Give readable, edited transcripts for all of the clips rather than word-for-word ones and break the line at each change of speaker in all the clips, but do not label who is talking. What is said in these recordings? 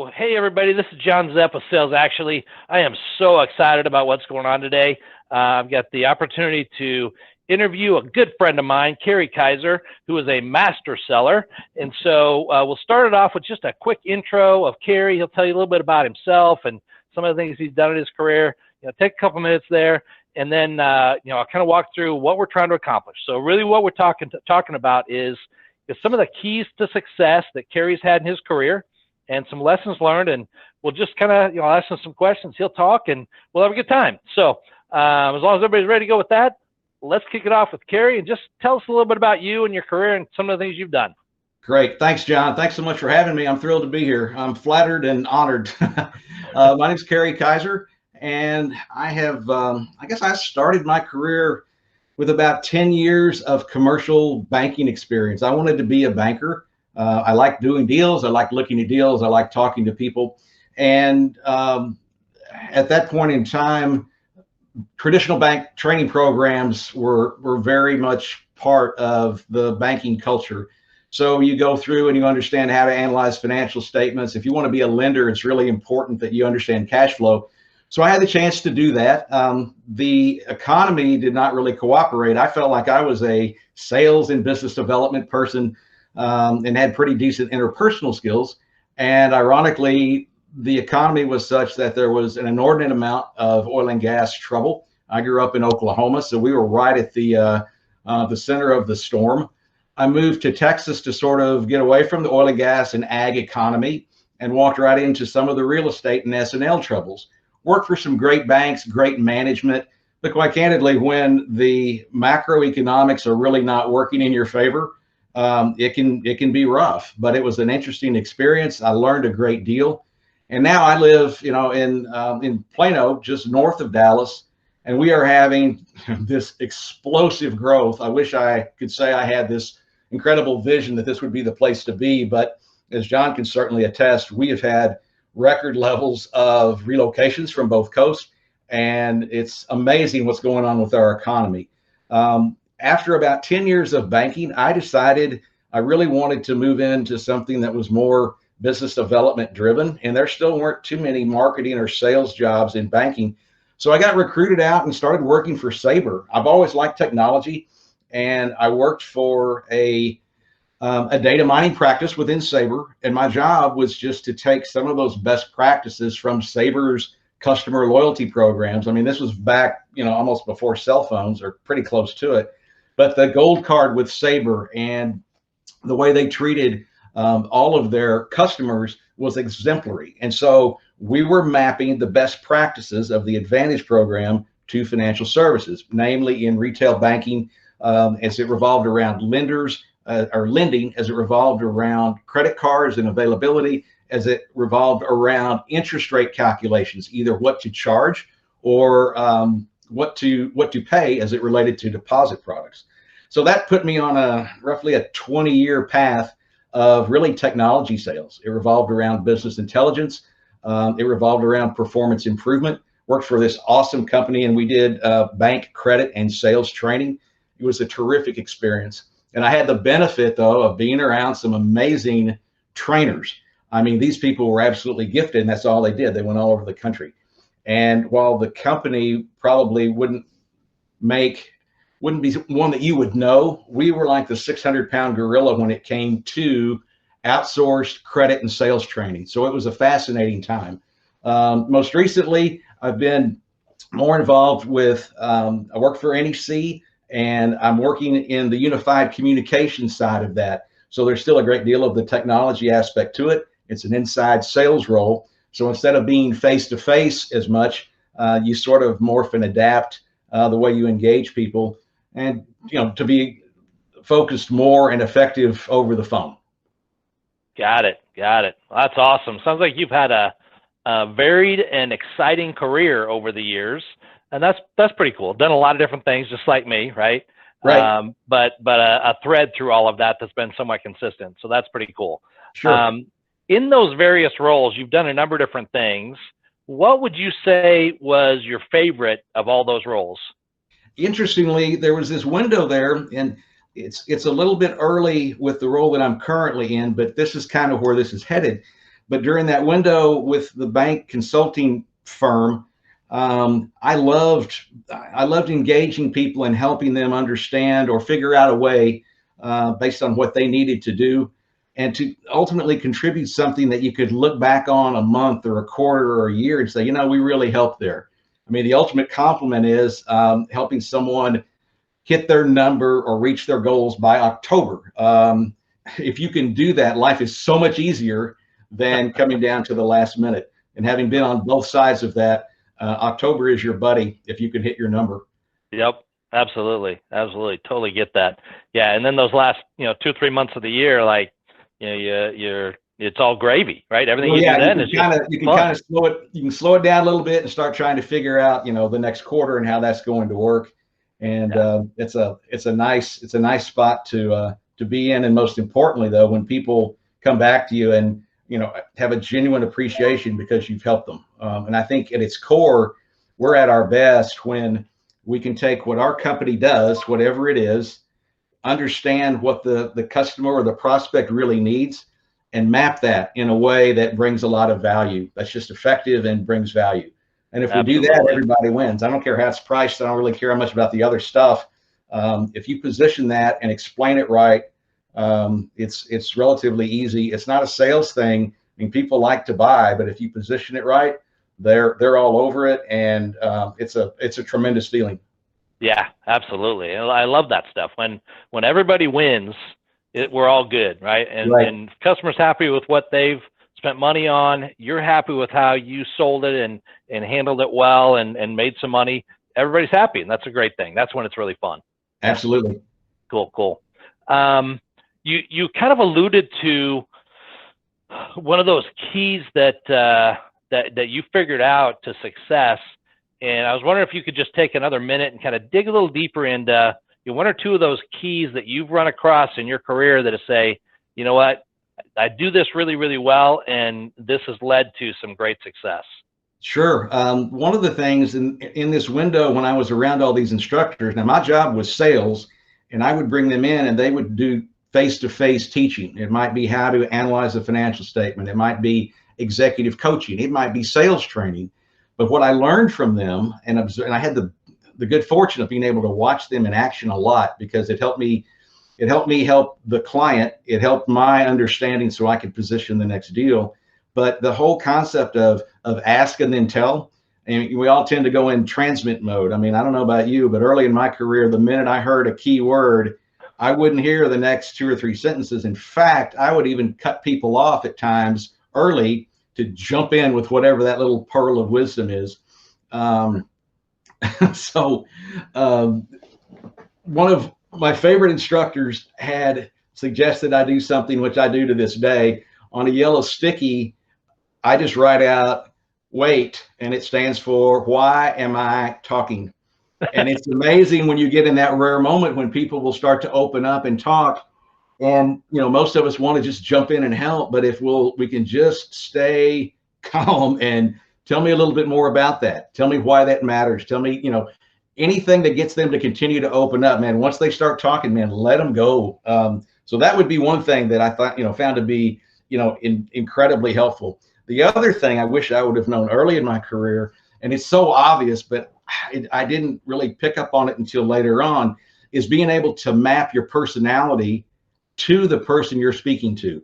So, hey everybody, this is John Zepp with Sales Actually. I am so excited about what's going on today. I've got the opportunity to interview a good friend of mine, Kerry Kiser, who is a master seller. And so we'll start it off with just a quick intro of Kerry. He'll tell you a little bit about himself and some of the things he's done in his career. Take a couple minutes there, and then I'll kind of walk through what we're trying to accomplish. So really, what we're talking about is some of the keys to success that Kerry's had in his career, and some lessons learned, and we'll just kind of ask him some questions. He'll talk, and we'll have a good time. So as long as everybody's ready to go with that, let's kick it off with Kerry, and just tell us a little bit about you and your career and some of the things you've done.
Great. Thanks, John. Thanks so much for having me. I'm thrilled to be here. I'm flattered and honored. My name's Kerry Kiser, and I have, I guess I started my career with about 10 years of commercial banking experience. I wanted to be a banker. I like doing deals. I like looking at deals. I like talking to people. And at that point in time, traditional bank training programs were very much part of the banking culture. So you go through and you understand how to analyze financial statements. If you want to be a lender, it's really important that you understand cash flow. So I had the chance to do that. The economy did not really cooperate. I felt like I was a sales and business development person and had pretty decent interpersonal skills. And ironically, the economy was such that there was an inordinate amount of oil and gas trouble. I grew up in Oklahoma, so we were right at the center of the storm. I moved to Texas to sort of get away from the oil and gas and ag economy, and walked right into some of the real estate and S&L troubles. Worked for some great banks, great management, but quite candidly, when the macroeconomics are really not working in your favor, it can be rough. But it was an interesting experience. I learned a great deal, and now I live, in Plano, just north of Dallas, and we are having this explosive growth. I wish I could say I had this incredible vision that this would be the place to be, but as John can certainly attest, we have had record levels of relocations from both coasts, and it's amazing what's going on with our economy. After about 10 years of banking, I decided I really wanted to move into something that was more business development driven, and there still weren't too many marketing or sales jobs in banking. So I got recruited out and started working for Sabre. I've always liked technology, and I worked for a data mining practice within Sabre, and my job was just to take some of those best practices from Sabre's customer loyalty programs. I mean, this was back, almost before cell phones, or pretty close to it. But the gold card with Sabre and the way they treated all of their customers was exemplary. And so we were mapping the best practices of the Advantage program to financial services, namely in retail banking, as it revolved around lenders, or lending, as it revolved around credit cards and availability, as it revolved around interest rate calculations, either what to charge or what to pay as it related to deposit products. So that put me on roughly a 20-year path of really technology sales. It revolved around business intelligence. It revolved around performance improvement. Worked for this awesome company, and we did bank credit and sales training. It was a terrific experience. And I had the benefit, though, of being around some amazing trainers. I mean, these people were absolutely gifted, and that's all they did. They went all over the country. And while the company probably wouldn't be one that you would know, we were like the 600-pound gorilla when it came to outsourced credit and sales training. So it was a fascinating time. Most recently, I've been more involved with, I work for NEC, and I'm working in the unified communication side of that. So there's still a great deal of the technology aspect to it. It's an inside sales role. So instead of being face-to-face as much, you sort of morph and adapt the way you engage people, and to be focused more and effective over the phone.
Got it. Well, that's awesome. Sounds like you've had a varied and exciting career over the years. And that's pretty cool. Done a lot of different things, just like me, right?
Right.
But a thread through all of that that's been somewhat consistent. So that's pretty cool.
Sure.
In those various roles, you've done a number of different things. What would you say was your favorite of all those roles?
Interestingly, there was this window there, and it's a little bit early with the role that I'm currently in, but this is kind of where this is headed. But during that window with the bank consulting firm, I loved engaging people and helping them understand or figure out a way based on what they needed to do, and to ultimately contribute something that you could look back on a month or a quarter or a year and say, we really helped there. I mean, the ultimate compliment is helping someone hit their number or reach their goals by October. If you can do that, life is so much easier than coming down to the last minute. And having been on both sides of that, October is your buddy if you can hit your number.
Yep, absolutely, absolutely, totally get that. Yeah, and then those last 2-3 months of the year, like you're it's all gravy, right? Everything
Well,
you
yeah,
do then is
you can
fun.
kind of slow it. You can slow it down a little bit and start trying to figure out, the next quarter and how that's going to work. And it's a nice spot to be in. And most importantly, though, when people come back to you and have a genuine appreciation because you've helped them. And I think at its core, we're at our best when we can take what our company does, whatever it is, understand what the customer or the prospect really needs, and map that in a way that brings a lot of value. That's just effective and brings value. And if we do that,
Absolutely.
everybody wins. I don't care how it's priced. I don't really care much about the other stuff. If you position that and explain it right, it's relatively easy. It's not a sales thing. I mean, people like to buy, but if you position it right, they're all over it, and it's a tremendous feeling.
Yeah, absolutely. And I love that stuff. When everybody wins, we're all good, right?
Right.
And customers happy with what they've spent money on. You're happy with how you sold it and handled it well and made some money. Everybody's happy, and that's a great thing. That's when it's really fun.
Absolutely.
Cool. You kind of alluded to one of those keys that you figured out to success, and I was wondering if you could just take another minute and kind of dig a little deeper into one or two of those keys that you've run across in your career that say, you know what, I do this really, really well, and this has led to some great success.
Sure. One of the things in this window when I was around all these instructors, now my job was sales, and I would bring them in and they would do face-to-face teaching. It might be how to analyze a financial statement. It might be executive coaching. It might be sales training. But what I learned from them, and I had the good fortune of being able to watch them in action a lot, because it helped me help the client. It helped my understanding so I could position the next deal. But the whole concept of ask and then tell, and we all tend to go in transmit mode. I mean, I don't know about you, but early in my career, the minute I heard a key word, I wouldn't hear the next 2 or 3 sentences. In fact, I would even cut people off at times early to jump in with whatever that little pearl of wisdom is. So one of my favorite instructors had suggested I do something, which I do to this day. On a yellow sticky, I just write out wait, and it stands for why am I talking? And it's amazing when you get in that rare moment when people will start to open up and talk. And most of us want to just jump in and help, but if we can just stay calm and tell me a little bit more about that. Tell me why that matters. Tell me, anything that gets them to continue to open up, man. Once they start talking, man, let them go. So that would be one thing that I thought, found to be, incredibly helpful. The other thing I wish I would have known early in my career, and it's so obvious, but I didn't really pick up on it until later on, is being able to map your personality to the person you're speaking to.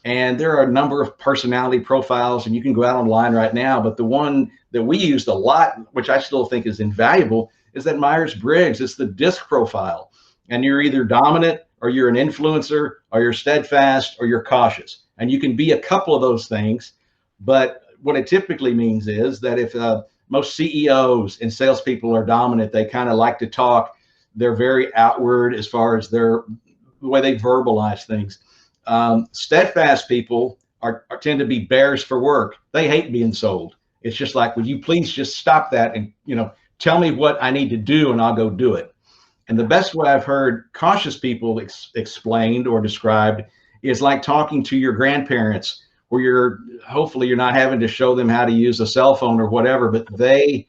And there are a number of personality profiles, and you can go out online right now, but the one that we used a lot, which I still think is invaluable, is that Myers-Briggs. It's the DISC profile. And you're either dominant, or you're an influencer, or you're steadfast, or you're cautious. And you can be a couple of those things, but what it typically means is that if most CEOs and salespeople are dominant, they kind of like to talk. They're very outward as far as the way they verbalize things. Steadfast people tend to be bears for work. They hate being sold. It's just like, would you please just stop that and tell me what I need to do and I'll go do it. And the best way I've heard cautious people explained or described is like talking to your grandparents, where hopefully you're not having to show them how to use a cell phone or whatever, but they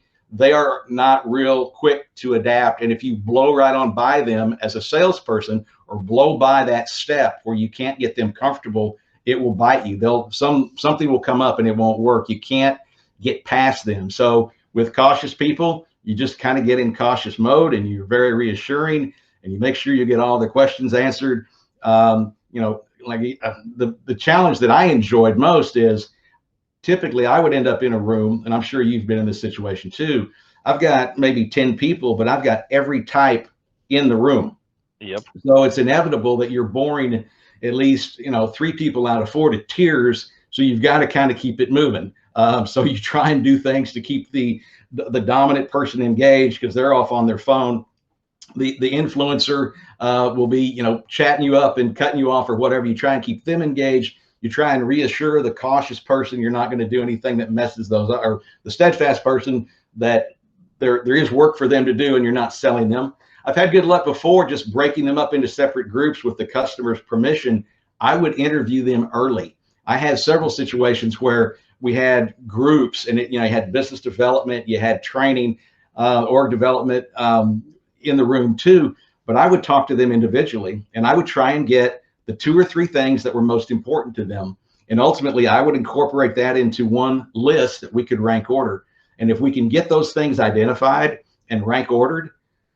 are not real quick to adapt. And if you blow right on by them as a salesperson, or blow by that step where you can't get them comfortable it will bite you. Something will come up and it won't work. You can't get past them. So with cautious people, you just kind of get in cautious mode, and you're very reassuring, and you make sure you get all the questions answered. Like the challenge that I enjoyed most is, typically I would end up in a room, and I'm sure you've been in this situation too. I've got maybe 10 people, but I've got every type in the room.
Yep.
So it's inevitable that you're boring at least, 3 people out of 4 to tears. So you've got to kind of keep it moving. So you try and do things to keep the dominant person engaged, because they're off on their phone. The influencer will be, chatting you up and cutting you off or whatever. You try and keep them engaged. You try and reassure the cautious person you're not going to do anything that messes those up, or the steadfast person that there is work for them to do and you're not selling them. I've had good luck before just breaking them up into separate groups with the customer's permission. I would interview them early. I had several situations where we had groups, and you had business development, you had training, org development in the room too. But I would talk to them individually, and I would try and get the 2 or 3 things that were most important to them. And ultimately, I would incorporate that into one list that we could rank order. And if we can get those things identified and rank ordered,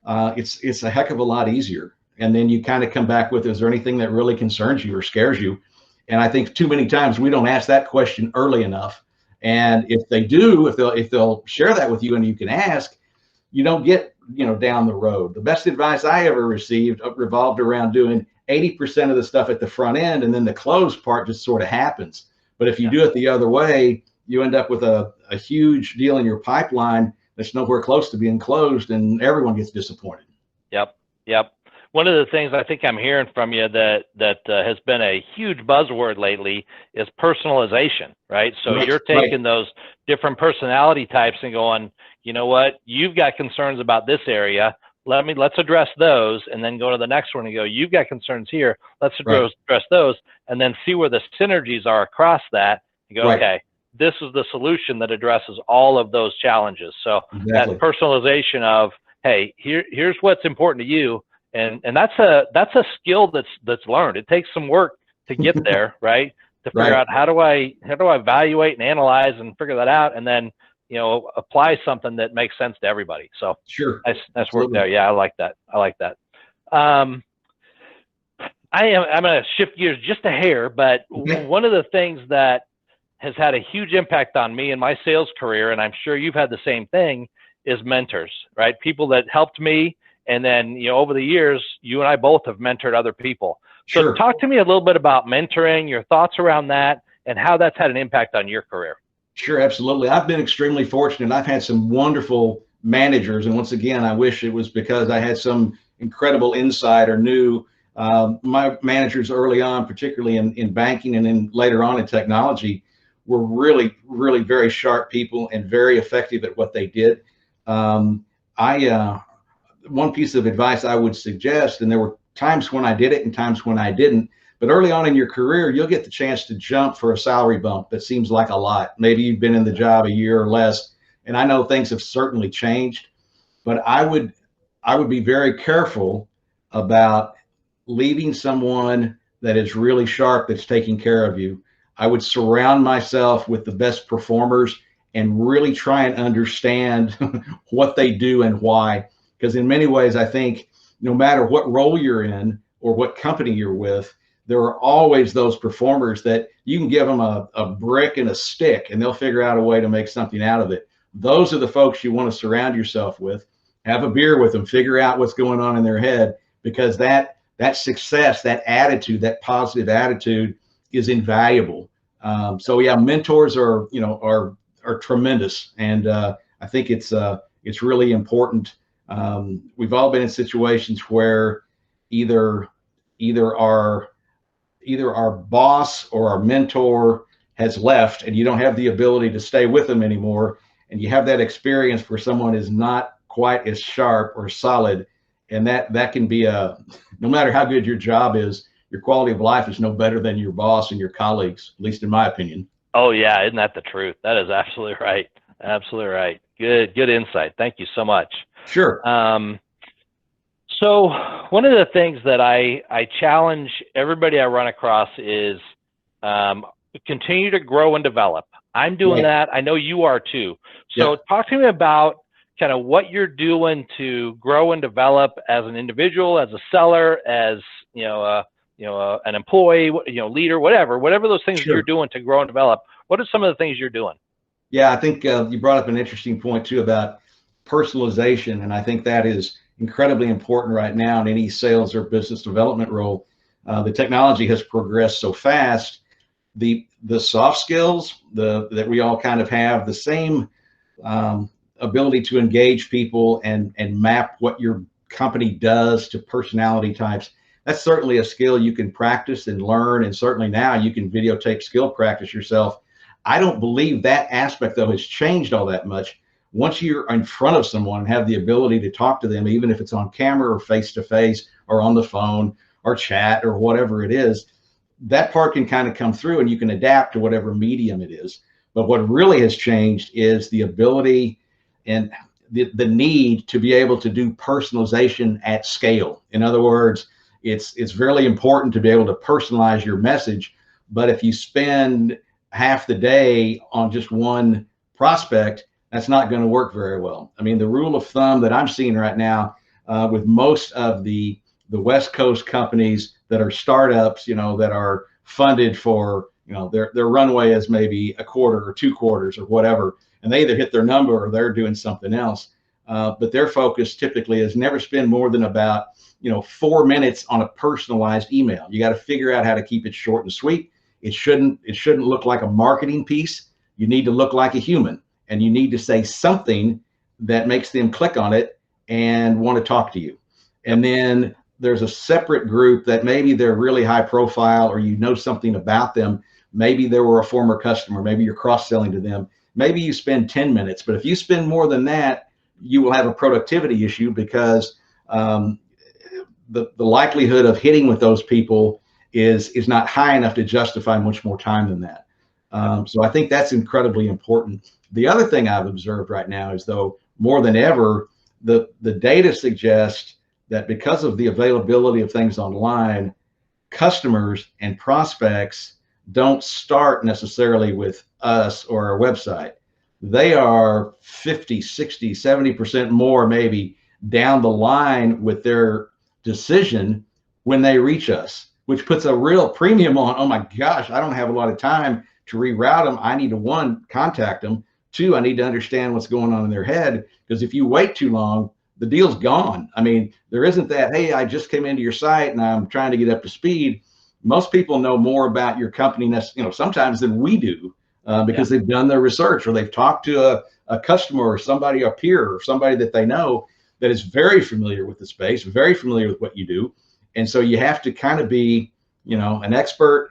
it's a heck of a lot easier. And then you kind of come back with, is there anything that really concerns you or scares you? And I think too many times we don't ask that question early enough. And if they do, if they'll share that with you and you can ask, you don't get, down the road. The best advice I ever received revolved around doing 80% of the stuff at the front end, and then the close part just sort of happens. But if you do it the other way, you end up with a huge deal in your pipeline that's nowhere close to being closed, and everyone gets disappointed.
Yep. One of the things I think I'm hearing from you that has been a huge buzzword letely is personalization, right? So you're taking those different personality types and going, you know what, you've got concerns about this area. Let's address those, and then go to the next one and go, you've got concerns here. Let's address those, and then see where the synergies are across that. And go, okay, this is the solution that addresses all of those challenges. So that personalization of, hey, here's what's important to you. And that's a skill that's learned. It takes some work to get there, right? To figure out how do I evaluate and analyze and figure that out, and then apply something that makes sense to everybody. So nice work there. Yeah, I like that. I'm going to shift gears just a hair, but one of the things that has had a huge impact on me in my sales career, and I'm sure you've had the same thing, is mentors, right? People that helped me. And then, over the years, you and I both have mentored other people. So talk to me a little bit about mentoring, your thoughts around that, and how that's had an impact on your career.
Sure, absolutely. I've been extremely fortunate. I've had some wonderful managers. And once again, I wish it was because I had some incredible insight or knew. My managers early on, particularly in banking and then later on in technology, were really, really very sharp people and very effective at what they did. One piece of advice I would suggest, and there were times when I did it and times when I didn't, but early on in your career, you'll get the chance to jump for a salary bump that seems like a lot. Maybe you've been in the job a year or less, and I know things have certainly changed, but I would be very careful about leaving someone that is really sharp, that's taking care of you. I would surround myself with the best performers and really try and understand what they do and why. Because in many ways, I think no matter what role you're in or what company you're with, there are always those performers that you can give them a brick and a stick, and they'll figure out a way to make something out of it. Those are the folks you want to surround yourself with. Have a beer with them, figure out what's going on in their head, because that success, that attitude, that positive attitude is invaluable. So yeah, mentors are tremendous, and I think it's really important. We've all been in situations where either our boss or our mentor has left, and you don't have the ability to stay with them anymore, and you have that experience where someone is not quite as sharp or solid, and that can be no matter how good your job is, your quality of life is no better than your boss and your colleagues, at least in my opinion.
Oh yeah, isn't that the truth? That is absolutely right. Absolutely right. Good insight. Thank you so much.
Sure.
So one of the things that I challenge everybody I run across is um, continue to grow and develop. I'm doing
Right.
that. I know you are too. So
Yeah.
talk to me about kind of what you're doing to grow and develop as an individual, as a seller, as an employee, leader, whatever those things you're
Sure.
doing to grow and develop. What are some of the things you're doing?
Yeah, I think you brought up an interesting point too about personalization, and I think that is incredibly important right now in any sales or business development role. The technology has progressed so fast. The soft skills that we all kind of have the same um, ability to engage people and map what your company does to personality types. That's certainly a skill you can practice and learn, and certainly now you can videotape skill practice yourself. I don't believe that aspect though has changed all that much. Once you're in front of someone and have the ability to talk to them, even if it's on camera or face to face or on the phone or chat or whatever it is, that part can kind of come through and you can adapt to whatever medium it is. But what really has changed is the ability and the need to be able to do personalization at scale. In other words, it's really important to be able to personalize your message. But if you spend half the day on just one prospect, that's not going to work very well. I mean, the rule of thumb that I'm seeing right now with most of the West Coast companies that are startups, that are funded for, their runway is maybe a quarter or 2 quarters or whatever, and they either hit their number or they're doing something else. But their focus typically is never spend more than about 4 minutes on a personalized email. You got to figure out how to keep it short and sweet. It shouldn't look like a marketing piece. You need to look like a human, and you need to say something that makes them click on it and want to talk to you. And then there's a separate group that maybe they're really high profile, or something about them. Maybe they were a former customer. Maybe you're cross-selling to them. Maybe you spend 10 minutes, but if you spend more than that, you will have a productivity issue because the likelihood of hitting with those people is not high enough to justify much more time than that. So I think that's incredibly important. The other thing I've observed right now is, though, more than ever, the data suggests that because of the availability of things online, customers and prospects don't start necessarily with us or our website. They are 50, 60, 70% more maybe down the line with their decision when they reach us, which puts a real premium on, oh my gosh, I don't have a lot of time to reroute them. I need to, one, contact them. Two, I need to understand what's going on in their head, because if you wait too long, the deal's gone. I mean, there isn't that, hey, I just came into your site and I'm trying to get up to speed. Most people know more about your company, sometimes than we do, because they've done their research, or they've talked to a customer or somebody, a peer or somebody that they know that is very familiar with the space, very familiar with what you do. And so you have to kind of be, an expert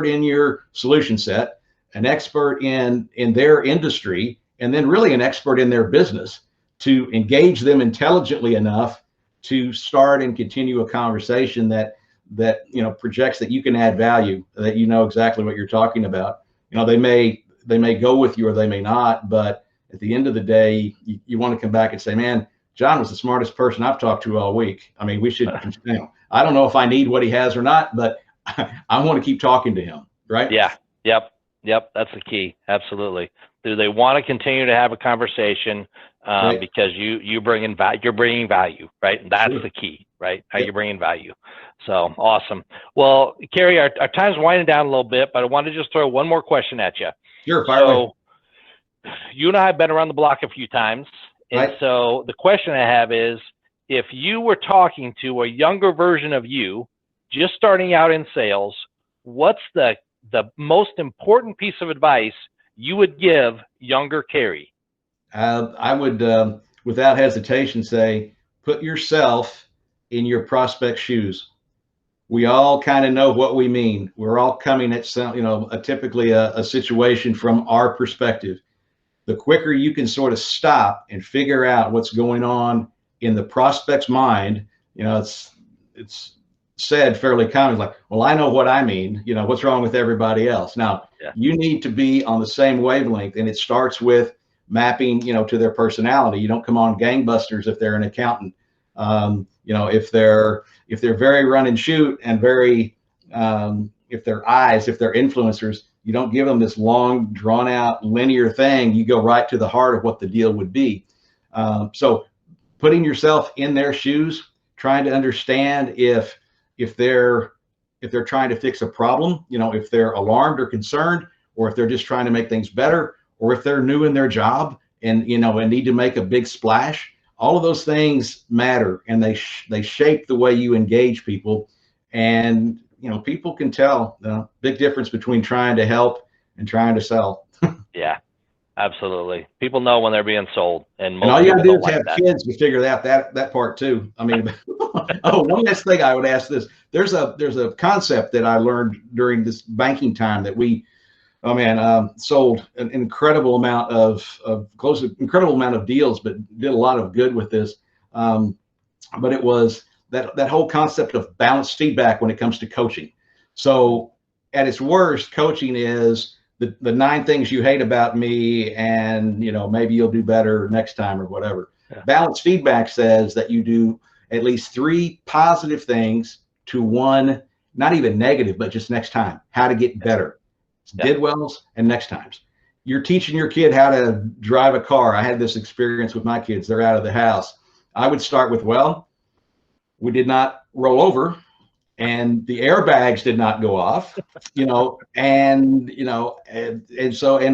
in your solution set, an expert in their industry, and then really an expert in their business to engage them intelligently enough to start and continue a conversation that projects that you can add value, that exactly what you're talking about. They may go with you or they may not, but at the end of the day, you want to come back and say, man, John was the smartest person I've talked to all week. I mean, we should, I don't know if I need what he has or not, but I want to keep talking to him, right?
Yeah. Yep. That's the key. Absolutely. Do they want to continue to have a conversation?
Right.
Because you're bringing value, right? And that's the key, right? How you're bringing value. So awesome. Well, Kerry, our time's winding down a little bit, but I want to just throw one more question at you.
Sure, fire away.
You and I have been around the block a few times. And
Right.
so the question I have is, if you were talking to a younger version of you, just starting out in sales, what's the most important piece of advice you would give younger Kerry?
I would, without hesitation, say, put yourself in your prospect's shoes. We all kind of know what we mean. We're all coming at some, typically a situation from our perspective. The quicker you can sort of stop and figure out what's going on in the prospect's mind, it's said fairly commonly, like, well, I know what I mean, what's wrong with everybody else? Now, you need to be on the same wavelength, and it starts with mapping, to their personality. You don't come on gangbusters if they're an accountant. If they're very run and shoot and very, eyes, if they're influencers, you don't give them this long, drawn out, linear thing. You go right to the heart of what the deal would be. So putting yourself in their shoes, trying to understand if they're trying to fix a problem, if they're alarmed or concerned, or if they're just trying to make things better, or if they're new in their job and and need to make a big splash. All of those things matter, and they shape the way you engage people. And people can tell the big difference between trying to help and trying to sell.
Yeah, absolutely. People know when they're being sold, and most
all you gotta
people
do
don't
is
like
have
that.
kids to figure that part too. I mean, oh, one last thing I would ask this. There's a concept that I learned during this banking time that we, oh man, sold an incredible amount incredible amount of deals, but did a lot of good with this. But it was that whole concept of balanced feedback when it comes to coaching. So at its worst, coaching is the 9 things you hate about me, and maybe you'll do better next time or whatever.
Yeah.
Balanced feedback says that you do at least 3 positive things to 1, not even negative, but just next time, how to get better.
Yeah.
Did wells and next times. You're teaching your kid how to drive a car. I had this experience with my kids. They're out of the house. I would start with, well, we did not roll over, and the airbags did not go off, and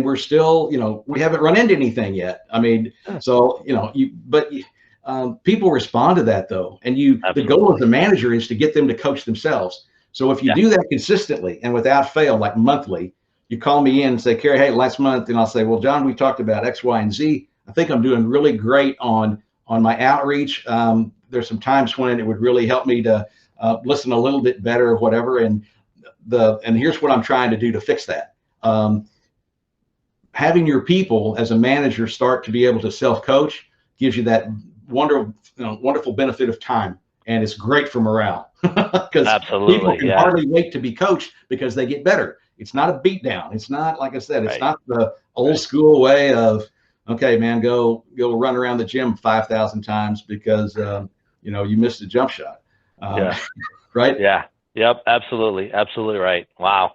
we're still, we haven't run into anything yet. I mean, so, people respond to that though. And the goal of the manager is to get them to coach themselves. So if you do that consistently and without fail, like monthly, you call me in and say, Kerry, hey, last month, and I'll say, well, John, we talked about X, Y, and Z. I think I'm doing really great on my outreach. There's some times when it would really help me to listen a little bit better or whatever. And here's what I'm trying to do to fix that. Having your people as a manager start to be able to self-coach gives you that wonderful benefit of time. And it's great for morale because people can hardly wait to be coached because they get better. It's not a beat down. It's not, like I said, it's not the old school way of, okay, man, go run around the gym 5,000 times because, you missed a jump shot. Right?
Yeah. Yep. Absolutely. Absolutely right. Wow.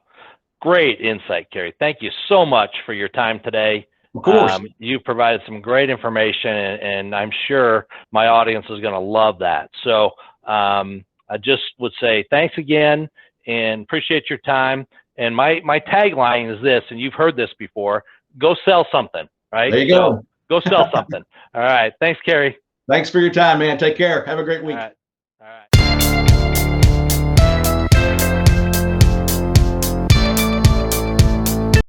Great insight, Kerry. Thank you so much for your time today.
Of course.
You provided some great information, and I'm sure my audience is going to love that. So I just would say thanks again and appreciate your time. And my tagline is this, and you've heard this before: go sell something, right?
There you go.
Go sell something. All right. Thanks, Kerry.
Thanks for your time, man. Take care. Have a great week.